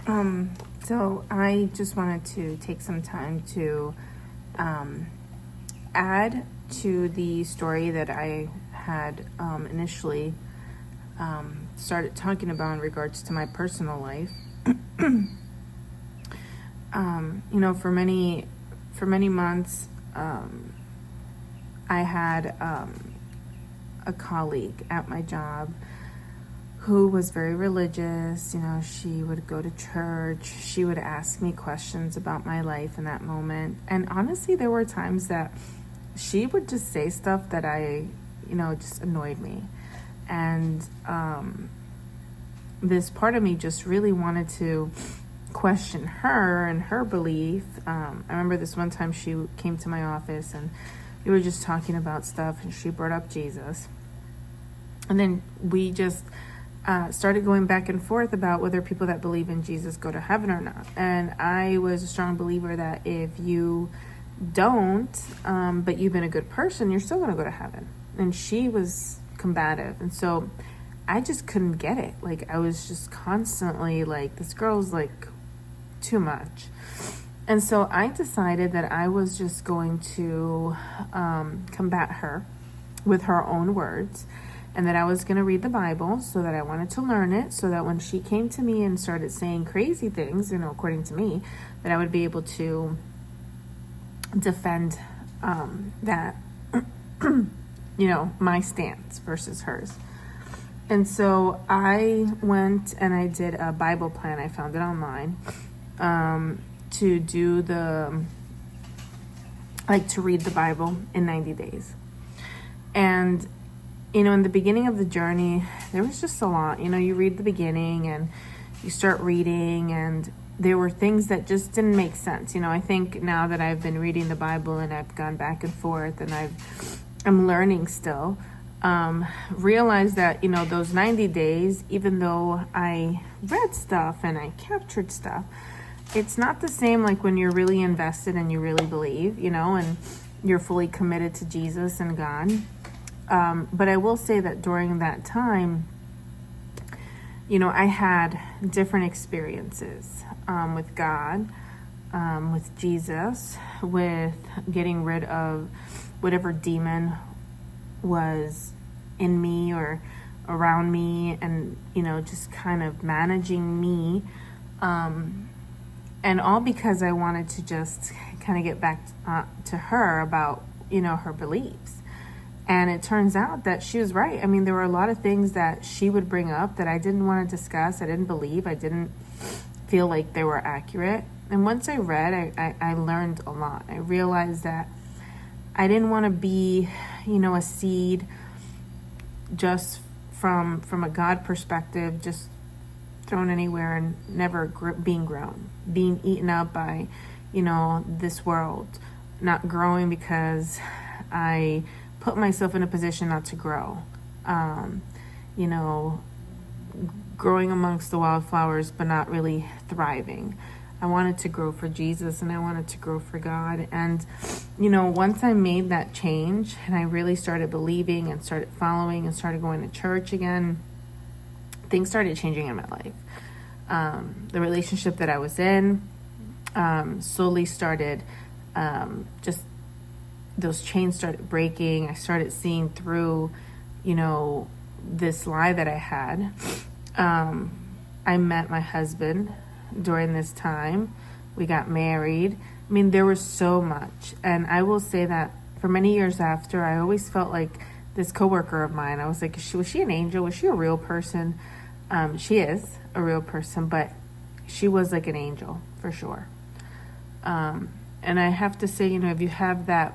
So I just wanted to take some time to add to the story that I had initially started talking about in regards to my personal life. For many months, I had a colleague at my job who was very religious. She would go to church. She would ask me questions about my life in that moment. And honestly, there were times that she would just say stuff that just annoyed me. And this part of me just really wanted to question her and her belief. I remember this one time she came to my office and we were just talking about stuff, and she brought up Jesus. And then we just started going back and forth about whether people that believe in Jesus go to heaven or not. And I was a strong believer that if you don't, but you've been a good person, you're still going to go to heaven. And she was combative. And so I just couldn't get it. Like, I was just constantly like, this girl's like too much. And so I decided that I was just going to combat her with her own words, and that I was going to read the Bible, so that I wanted to learn it, so that when she came to me and started saying crazy things, according to me, that I would be able to defend that, my stance versus hers. And so I went and I did a Bible plan. I found it online to do to read the Bible in 90 days. And in the beginning of the journey, there was just a lot. You read the beginning and you start reading, and there were things that just didn't make sense. I think now that I've been reading the Bible and I've gone back and forth and I'm learning still, realize that, those 90 days, even though I read stuff and I captured stuff, it's not the same like when you're really invested and you really believe, and you're fully committed to Jesus and God. But I will say that during that time, I had different experiences with God, with Jesus, with getting rid of whatever demon was in me or around me, and, just kind of managing me. And all because I wanted to just kind of get back to her about, her beliefs. And it turns out that she was right. I mean, there were a lot of things that she would bring up that I didn't want to discuss. I didn't believe. I didn't feel like they were accurate. And once I read, I learned a lot. I realized that I didn't want to be, a seed just from a God perspective, just thrown anywhere and never being grown, being eaten up by, this world, not growing because I put myself in a position not to grow, growing amongst the wildflowers, but not really thriving. I wanted to grow for Jesus, and I wanted to grow for God. And, once I made that change and I really started believing and started following and started going to church again, things started changing in my life. The relationship that I was in slowly started just those chains started breaking. I started seeing through, this lie that I had. I met my husband during this time. We got married. I mean, there was so much. And I will say that for many years after, I always felt like this coworker of mine, I was like, was she an angel? Was she a real person? She is a real person, but she was like an angel for sure. And I have to say, if you have that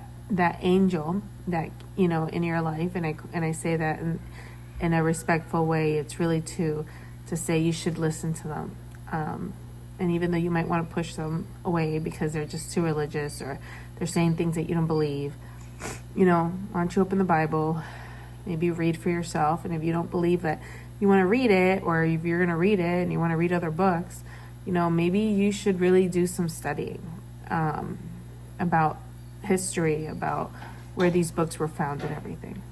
angel that, in your life, and I say that in a respectful way, it's really to say you should listen to them. And even though you might want to push them away because they're just too religious or they're saying things that you don't believe, why don't you open the Bible, maybe read for yourself. And if you don't believe that you want to read it, or if you're going to read it and you want to read other books, maybe you should really do some studying about history, about where these books were found and everything.